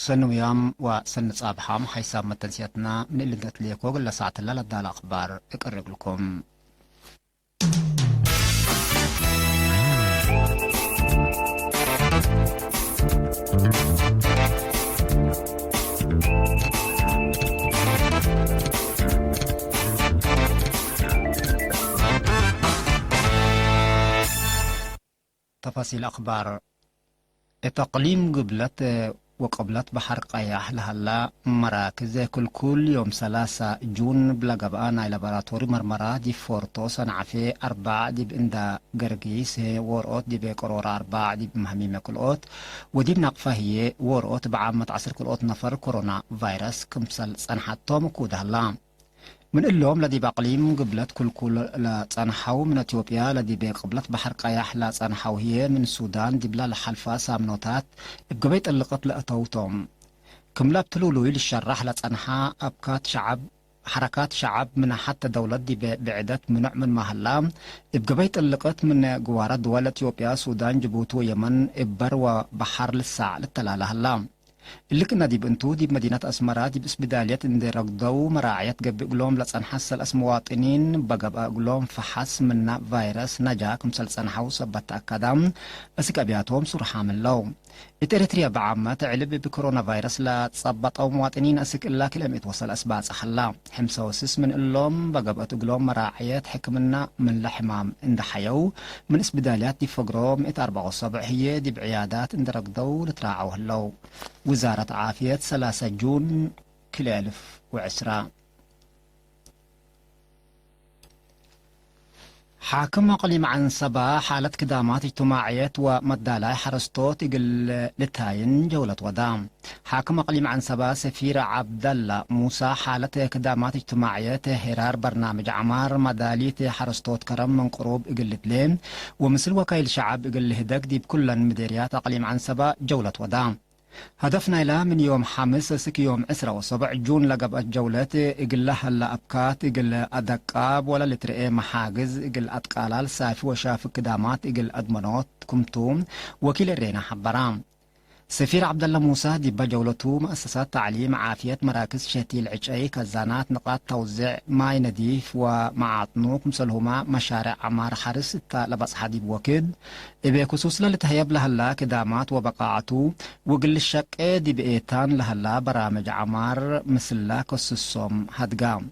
سنو يام وسن صابحام حساب متنسيتنا من اللي قلت ليكو قل ساعة الليلة دا الأخبار اقرب لكم. تفاصيل أخبار. تقليم قبلت وقبلت بحر قياح لهلا مراكز كل يوم 3 جون بلغبانا لابراتوري مرمرة دي فورتو صنعفي 4 دي بإندا قرقيس وورقوت دي بقرورة 4 دي بمهميمة كلوت ودي بنقفة هي وورقوت بعامة 10 كلوت نفر كورونا فيروس كمسل صنحتهم كود هلا من اللوم لدي بقليم قبلت كل لصنحو من اثيوبيا لدي بقبلت بحر قياح لصنحو هي من السودان دي بلا لحلفة سامنوتات بقبيت اللقط لأتوتهم كملا بتلولوي للشرح لصنحا أبكات شعب حركات شعب من حتى دولة دي بعدت منع من مهلام بقبيت اللقط من جوارة دول اثيوبيا سودان جيبوتي ويمن إبر وبحر للساعة للتلالة هلام اللي كنا دي بنتو دي بمدينة أسمرة دي بإسبدالية اندي رقضو مراعية قبي قلوم لصنحس الأسمواطنين بقبا قلوم فحس من فيروس نجا كمسل صنحو سبت أكادام أسك أبياتهم سرحا من لو إتريتريا بعامة تعلب بكورونا فيروس لا تصبت أو مواطنين أسك إلا كلام يتوصل أسباع صحلا حمسة وسس من اللوم بقبا قلوم مراعية حكمنا من لحمام اند حيو من إسبداليات دي فقروم 74 هي دي بعيادات اند رقضو لتراعوه اللو وزارة عافية 3 جون كل 1010. حاكم أقليم عن سبا حالة كدامات اجتماعية ومدالا حرستوت يقل لتاين جولة ودام. حاكم أقليم عن سبا سفير عبد الله موسى حالة كدامات اجتماعية هرار برنامج عمار مدالية حرستوت كرم من قروب يقل لين ومثل وكيل شعب يقل هدك دي بكل مديريات أقليم عن سبا جولة ودام. هدفنا إلى من يوم حامس سك يوم 17 جون لقب الجولات يقل لها الأبكات يقل أدقاب ولا لترئي محاجز يقل أتقالال سافي وشاف كدامات يقل أدمنوت كمتوم وكيل الرينا حبرام. سفير عبد الله موسى دي بجولته مؤسسات تعليم عافية مراكز شتيل عجعي كزانات نقاط توزيع ماي نظيف ومعاطنوك مسلهما مشاريع عمار حرس لبس حديب وكد إبي كسوس لتهيب لهلا كدامات وبقاعته وقل الشك دي بإيتان لهلا برامج عمار مثل كسوسهم هدقام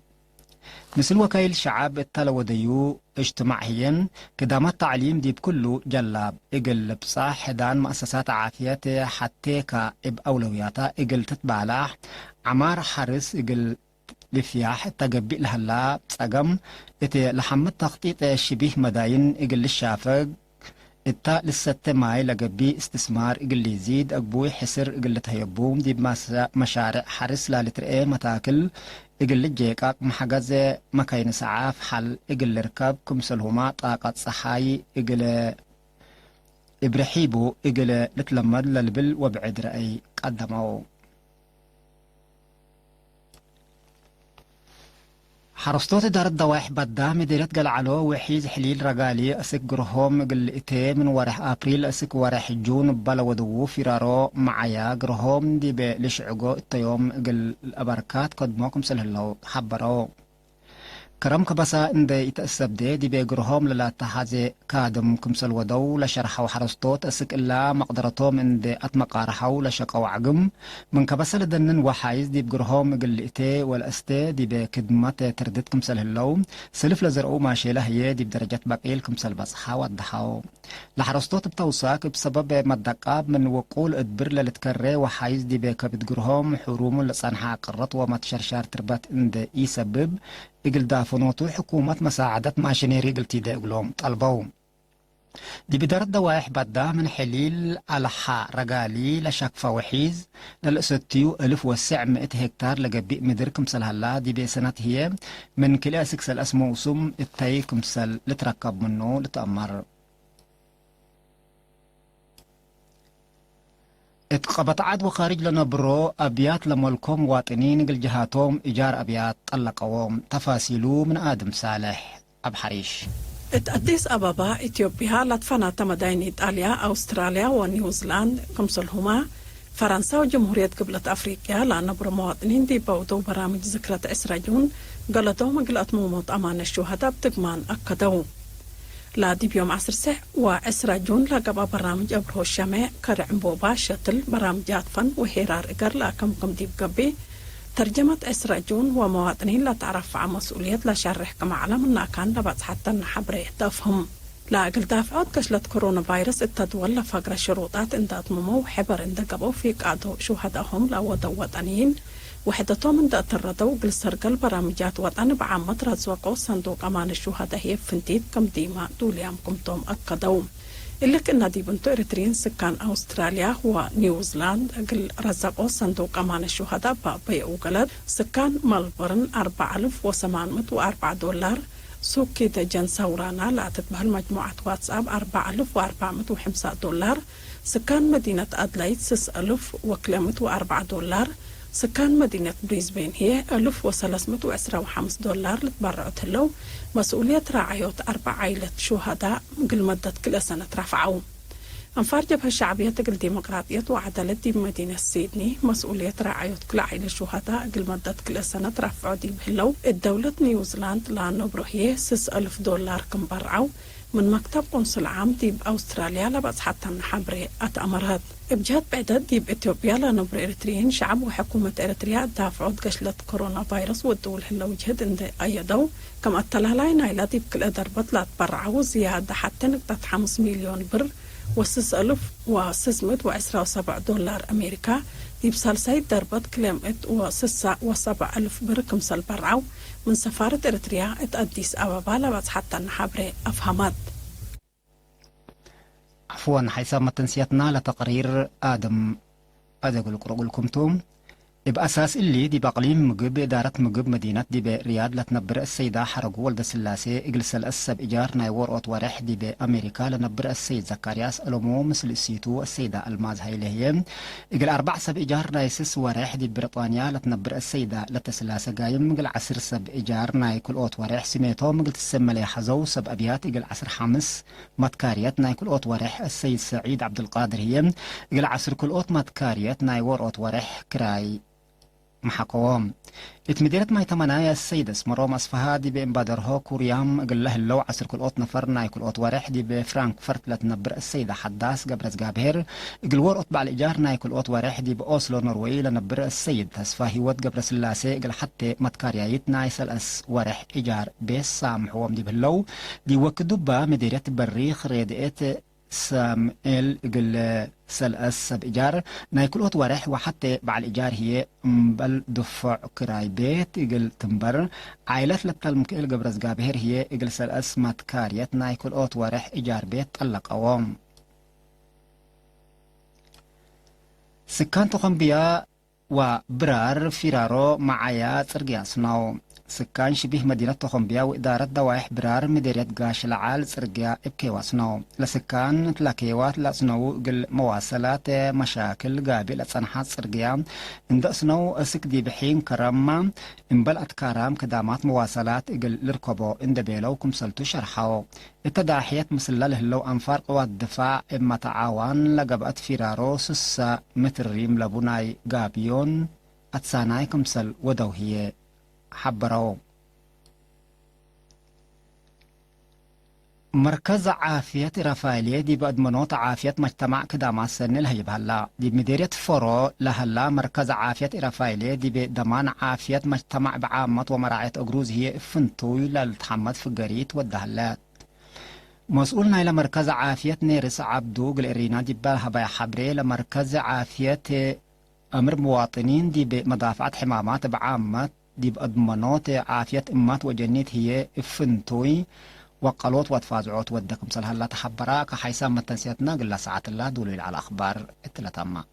مثل وكيل شعب التلوديو اجتماعيا كدامات تعليم دي بكله جلاب اقل بصاح حدان مؤسسات عافية حتى اب اولوياتها اقل تتبالح عمار حرس اقل لفياح تقبئ لهلا تقم اتي لحمد تخطيط شبيه مداين اقل الشافق التا لست ماي لقبي استثمار اقل يزيد اقبوي حسر اقل تهيبوم دي مشاريع حرس لا لترئي متاكل اقل الجيكاك محجز مكاين سعاف حل اقل ركاب كمسلهما طاقة صحاي اقل ابرحيبو اقل لتلمد للبل وبعد رأي قدمو. حرستوت دار الضواح بدا مديرة قلعلو وحيز حليل رقالي اسك قرهم قل اتي من ورح ابريل اسك ورح جون بلا ودو فرارو معايا قرهم دي بلشعقو التيوم قل الابركات قدموكم سلهلو حبرو كرم كبسا اند يتأسب دي بيقرهم للا تحازي كادم كمسل ودو لشرحو حرستوت اسك إلا مقدرتهم اند اتمقارحو لشقو عقم من كبسا لدنن وحايز دي بقرهم قل اتي والاستي دي بكدمات تردد كمسل هلو سلف لزرقو ماشي لهي دي بدرجة بقيل كمسل بصحا وضحاو لحرستوت بتوساك بسبب مدقاب من وقول ادبر للتكري وحايز دي بكبد قرهم حروم لصنحا قرط وما تشرشار تربات اند يسبب يقل دافنوتو حكومة مساعدة ماشينيري قلتي دا يقولون طلبوا دي بدار الدوايح بدا من حليل ألحا رقالي لشكفة وحيز للأستيو 1900 هكتار لقبيء مدر كمسل هلا دي بسنة هي من كلا سكسل اسمه وسم التاي كمسل لتركب منه لتأمر اتقبط عاد وخارج لنا برو أبيات لملكم مواطنين قل جهاتهم إيجار أبيات طلقوهم تفاصيلو من آدم صالح أبحريش. أديس أبابا إثيوبيا لطفنا تمدين إيطاليا أستراليا ونيوزيلاند كمسلهما فرنسا وجمهورية قبلة أفريقيا لنبر مواطنين دي بودو برامج ذكرى إسرى جون قلتو مقلت موموت أمان الشهداء بتقمان أكدو لا دي بيوم عصر سح وإسرى جون لقبا برامج أبرهو الشماء كرعن بوبا شتل برامجات فن وهيرار إقر لكم ديب قبي ترجمة إسرى جون ومواطنين لا تعرف عن مسؤولية لا شرح كما علم أنها كان لبعض حتى نحبره تفهم لا قل دافعات كشلت كورونا فيروس التدول لفقر شروطات اندات ممو حبر اندقبو في قادو شهداهم لودو وطنيين وحدتهم اندات الردو قل سرقل برامجات وطن بعامة رزوقو صندوق أمان الشهداء هي فنتيد كم ديما دوليامكم توم أكدو إلك إن دي بنتو إريتريين سكان أستراليا ونيوزيلاند قل رزقو صندوق أمان الشهداء بابي وقلد سكان ملبورن 4804 دولار سوق كده جنسا ورانا لا تتبه المجموعة واتساب 4405 دولار سكان مدينة أدلايد 6004 دولار سكان مدينة بريسبين هي 1315 دولار لتبرعت له مسؤولية رعاية 4 عائلة شهداء قل مدة كل سنة رفعوا أنفار جبهة الشعبية تقل ديمقراطية وعدالة دي بمدينة سيدني مسؤولية رعاية كل عائلة الشهداء قل مدة كل سنة رفعوا دي بهلو الدولة نيوزيلاند لأنه برهيه 6000 دولار كم برعوا من مكتب قنصل عام دي بأستراليا لبس حتى نحبري أتأمرات بجهة بعدد دي بإثيوبيا لنبر إريتريين شعب وحكومة إريتريا دافعوا قشلة كورونا فيروس والدول هلو جهد اند أيضو كما التلالاين عيلا دي بكل دربط لا تبرعوا زيادة حتى نقطة 5 مليون بر و6,617 دولار أمريكا دي بسالسايد دربط كلمت و6,700 بر كمسال برعو من سفارة إريتريا اتأديس أبابا لبس حتى نحبري أفهمت عفوا حيثما تنسيتنا لتقرير آدم أقول لكم توم بأساس اللي دي بقليم مجب إدارة مجب مدينة دي برياض لتنبر السيدة حرقو ولد سلاسي إجلس الأسب إيجار نايور أوتورح دي بأمريكا لنبر السيد زكارياس ألومو مثل السيتو السيدة الماز هاي لهي إجل 4 سب إيجار نايسس ورح دي بريطانيا لتنبر السيدة لتسلاسة قايم إجل 10 سب إيجار نايكل أوتورح سميتو مجل تسمى لي حزو سب أبيات إجل 10 خامس متكاريات نايكل أوتورح السيد سعيد عبد القادر هي إجل 10 كل أوت متكاريات نايور أوتورح كراي محقوام اتمديرت ماي تمنايا السيدس مروم أصفهادي بإنبادرها كوريام قل له اللو 10 كل أوت نفر ناي كل أوت ورح دي بفرانكفورت لتنبر السيدة حداس قبرز قابهر قل ور أوت بعد الإيجار ناي كل أوت ورح دي بأوسلو نروي لنبر السيد تسفاهي ود قبر سلاسي قل حتى متكاريايت ناي سلأس ورح إيجار بيس سامح وام دي بهلو دي وكدوبا مديريت بريخ ريدئت سامل قل سلأس سب إيجار نايكل أوت ورح وحتى بعد الإيجار هي بل دفع كراي بيت إجل تنبر عائلة لبتالمكيل قبرز قابهر هي إجل سلأس ماتكاريات نايكل أوت ورح إيجار بيت طلق أوام سكان تخنبيا وبرار فيرارو معايا ترقياسناو سكان شبه مدينة تخنبيا وإدارة دوائح برار مديرية قاش العال سرقيا إبكي واسناو لسكان تلاكيوات لأسنو قل مواصلات مشاكل قابل أتصنحات سرقيا اند أسنو أسك دي بحين كرامة انبلقت كرام كدامات مواصلات قل لركبو اند بيلو كمسلتو شرحاو التداحيات مسلله لو أنفار قوات الدفاع إما تعاون لقبأت فيرارو سسا متر ريم لبناي قابيون أتساناي كمسل ودوهية حبرو مركز عافية رافائيلية دي بأدمنوت عافية مجتمع كدامات سنة الهيب هلا دي بمديرية فرو لهلا مركز عافية رافائيلية دي بدمان عافية مجتمع بعامة ومراعية أجروز هي فنتوي للتحمد في الجريت والدهلات مسؤولنا إلى مركز عافية نيرس عبدو قل إرينا دي بها حبري لمركز عافية أمر مواطنين دي بمدافعة حمامات بعامة دي بأضمانات عافية إمات وجنيت هي فنتوي وقالوت وتفازعوت ودكم سلها لا تحبراك حيث ما تنسيتنا قل ساعة الله دولي على الأخبار التلاتما